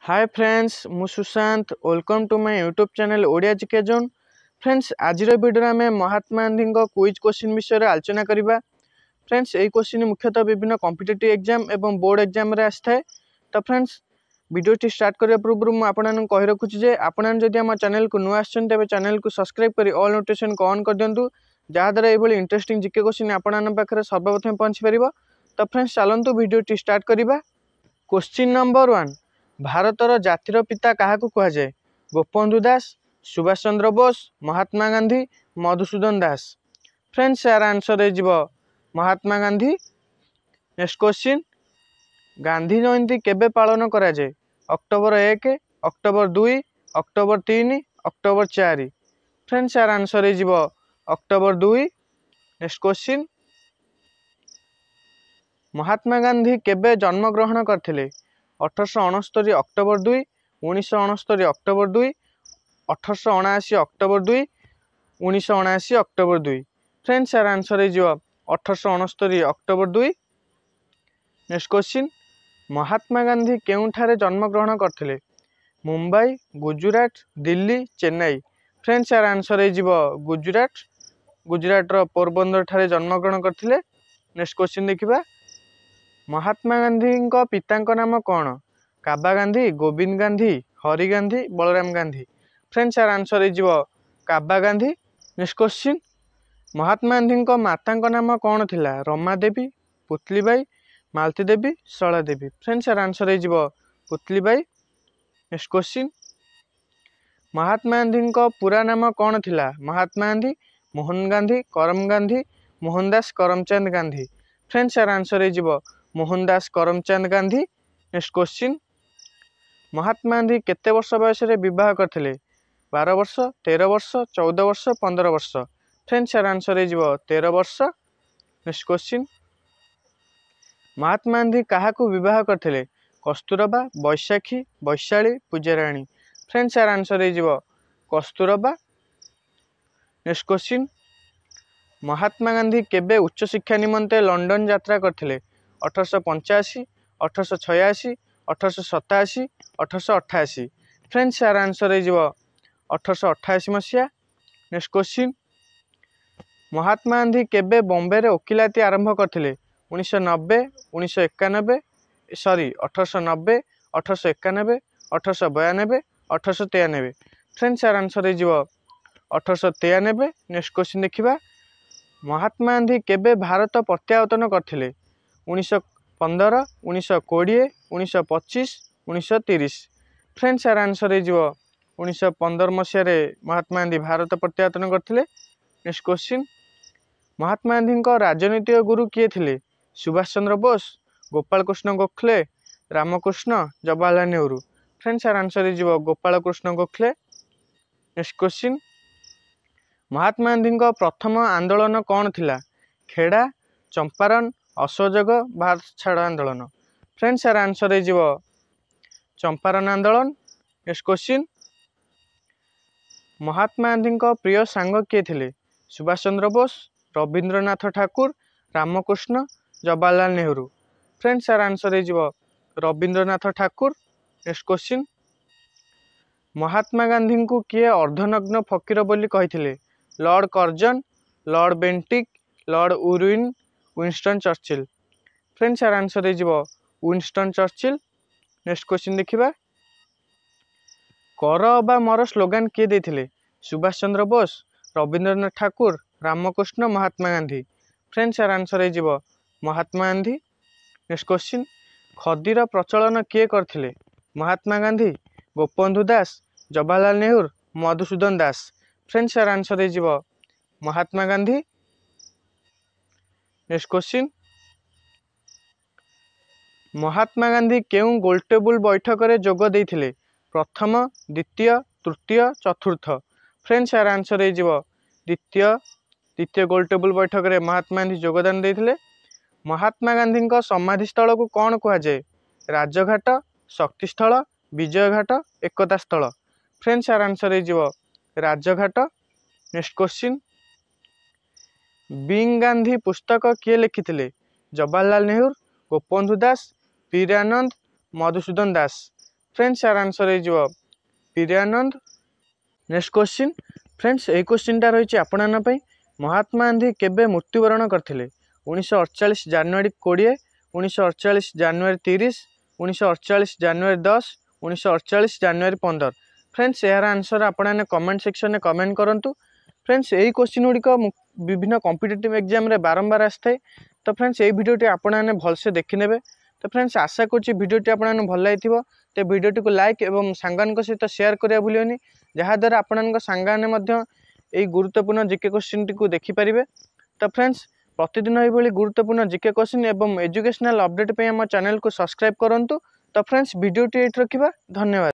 हाय friends मु Sushant welcome to my YouTube channel Odia GK zone. Friends आज video में Mahatma Gandhi quiz question विषय आलोचना करवा। फ्रेंड्स यही क्वेश्चन मुख्यतः विभिन्न कॉम्पिटिटिव एग्जाम एवं बोर्ड एग्जाम रे आस्थाए। तो फ्रेंड्स वीडियो स्टार्ट करने पूर्व मुझे कही रखुच्छी जे आपन जदि आम चैनल को नुआ आछन तेबे चैनल को सब्सक्राइब कर ऑल नोटिफिकेशन को ऑन कर दिंतु जहाँद्वारा ये इंटरेस्टिंग जीके क्वेश्चन आपण पाखे सर्वप्रथम पहुंची पार। तो फ्रेंड्स चलतु वीडियो स्टार्ट करवा। क्वेश्चन नंबर 1 भारतर जातिर पिता क्या कहुए? गोपबंधु दास, सुभाष चंद्र बोस, महात्मा गांधी, मधुसूदन दास। फ्रेंड्स यार आंसर हो महात्मा गांधी। नेक्स्ट क्वेश्चन गांधी जयंती केबे पालन करा जाए? October 1, October 2, October 3, October 4। Friends यार आंसर हो October 2। Next question Mahatma Gandhi केबे जन्म ग्रहण करथिले? 1869 October 2, 1969 October 2, 1879 October 2, 1979 October 2। Friends यार आंसर हो 1869 October 2। Next question Mahatma Gandhi केउठारे जन्म ग्रहण करथिले? मुंबई, गुजरात, दिल्ली, चेन्नई। फ्रेंड्स यार आंसर हो गुजरात। गुजरात पोरबंदर ठारे जन्म ग्रहण करथिले। नेक्स्ट क्वेश्चन देखिबा महात्मा गांधी पिता नाम कौन? काबा गांधी, गोविंद गांधी, हरि गांधी, बलराम गांधी। फ्रेंड्स यार आंसर हो काबा गांधी। नेक्स्ट क्वेश्चन महात्मा गांधी माता नाम कौन थिला? रमा देवी, पुतली बाई, मालती देवी, शला देवी। फ्रेंड्स यार आंसर हो पुतली बाई। नेक्स्ट क्वेश्चन महात्मा गांधी पूरा नाम कौन थिला? महात्मा गांधी, मोहन गांधी, करम गांधी, मोहनदास करमचंद गांधी। फ्रेंड्स यार आंसर हो मोहनदास करमचंद गांधी। नेक्स्ट क्वेश्चन महात्मा गांधी केते वर्ष बयस बह करथिले? 12 वर्ष, 13 वर्ष, 14 वर्ष, 15 वर्ष। फ्रेंड्स यार आंसर हो 13 वर्ष। नेक्स्ट क्वेश्चन महात्मा गांधी क्या बह करथिले? कस्तूरबा, बैशाखी, वैशाली, पूजाराणी। फ्रेंड्स यार आंसर हो कस्तूरबा। नेक्स्ट क्वेश्चन महात्मा गांधी केबे उच्च शिक्षा निमंते लंडन यात्रा करथिले? 1885, 1886, 1887, 1888। फ्रेंड्स यार आंसर हो 1888 मसीहा। नेक्स्ट क्वेश्चन महात्मा गांधी केबे बॉम्बे रे वकिलाती आरंभ करथिले? 1990, 1991, सॉरी 1890, 1891, 1892, 1893। फ्रेंड्स यार आंसर हो 1893। नेक्स्ट क्वेश्चन देखिबा महात्मा गांधी केबे भारत प्रत्यावर्तन करथिले? 1915, 1920, 1925, 1930। फ्रेंड्स यार आंसर हो 1915 मसीह महात्मा गांधी भारत प्रत्यावर्तन करथिले। नेक्स्ट क्वेश्चन महात्मा गांधी राजनीतिक गुरु किए थिले? सुभाष चंद्र बोस, गोपाल कृष्ण गोखले, रामकृष्ण, जवाहरलाल नेहरू। फ्रेंड्स यार आंसर हो गोपाल कृष्ण गोखले। नेक्स्ट क्वेश्चन महात्मा गांधी प्रथम आंदोलन कौन थिला? खेड़ा, चंपारण, असहयोग, भारत छाड़ आंदोलन। फ्रेंड्स यार आंसर हो चंपारण आंदोलन। नेक्स्ट क्वेश्चन महात्मा गांधी प्रिय सांग किए थिले? सुभाष चंद्र बोस, रविंद्रनाथ ठाकुर, रामकृष्ण, जवाहरलाल नेहरू। फ्रेंड्स यार आंसर हो रविंद्रनाथ ठाकुर। नेक्स्ट क्वेश्चन महात्मा गांधी को किए अर्धनग्न फकीर बोली कहिथिले? Lord Curzon, Lord Bentinck, Lord Irwin, Winston Churchill. Friends यार आंसर हो विंस्टन चर्चिल। नेक्स्ट क्वेश्चन देखिबा कर अबा मर स्लोगान किए देथिले? सुभाष चंद्र बोस, रविंद्रनाथ ठाकुर, रामकृष्ण, महात्मा गांधी। फ्रेंड्स यार आंसर हो महात्मा गांधी। नेक्स्ट क्वेश्चन खदीर प्रचलन किए करथिले? महात्मा गांधी, गोपबंधु दास, जवाहरलाल नेहरू, मधुसूदन दास। फ्रेंड्स यार आंसर हो महात्मा गांधी। नेक्स्ट क्वेश्चन महात्मा गांधी केउं गोलटेबुल बैठक रे जोग देथिले? प्रथम, द्वितीय, तृतीय, चतुर्थ। फ्रेंड्स यार आंसर हो द्वितीय गोलटेबुल बैठक रे महात्मा गांधी योगदान देथिले। महात्मा गांधी समाधि स्थल को कौन कहुए? राजघाट, शक्तिस्थल, विजयघाट, एकता स्थल। फ्रेंड्स यार आंसर हो Rajghat. Next question being Gandhi पुस्तक किए लिखिथिले? जवाहरलाल नेहरू, गोपबंधु दास, वीर आनंद, मधुसूदन दास। फ्रेंड्स यार आंसर हो पीरानंद। नेक्स्ट क्वेश्चन फ्रेंड्स यही क्वेश्चनटा रही आपण महात्मा गांधी केबे मृत्युवरण करथिले 1948 January 20 1948 January 30 1948 January 10 1948 January 15 friends यार आंसर आपने कमेंट सेक्शन में कमेंट करूँ। फ्रेंड्स यही क्वेश्चन गुड़िक विभिन्न कॉम्पिटिटिव एग्जाम रे बारंबार आसए। तो फ्रेंड्स यही वीडियोटी आपने भलसे देखने। तो फ्रेंड्स आशा करुँच वीडियोटी आपने भल लगी तो वीडियोटी को लाइक और सांग सहित शेयर करा भूलियोनि जहाँद्वारा आपण सांग गुरुत्वपूर्ण जीके क्वेश्चन टी देखिपारे। तो फ्रेंड्स प्रतिदिन ये गुरुत्वपूर्ण जीके क्वेश्चन और एजुकेशनल अपडेट पे आम चैनल को सब्सक्राइब करूँ। तो फ्रेंड्स वीडियोटी ये रखा धन्यवाद।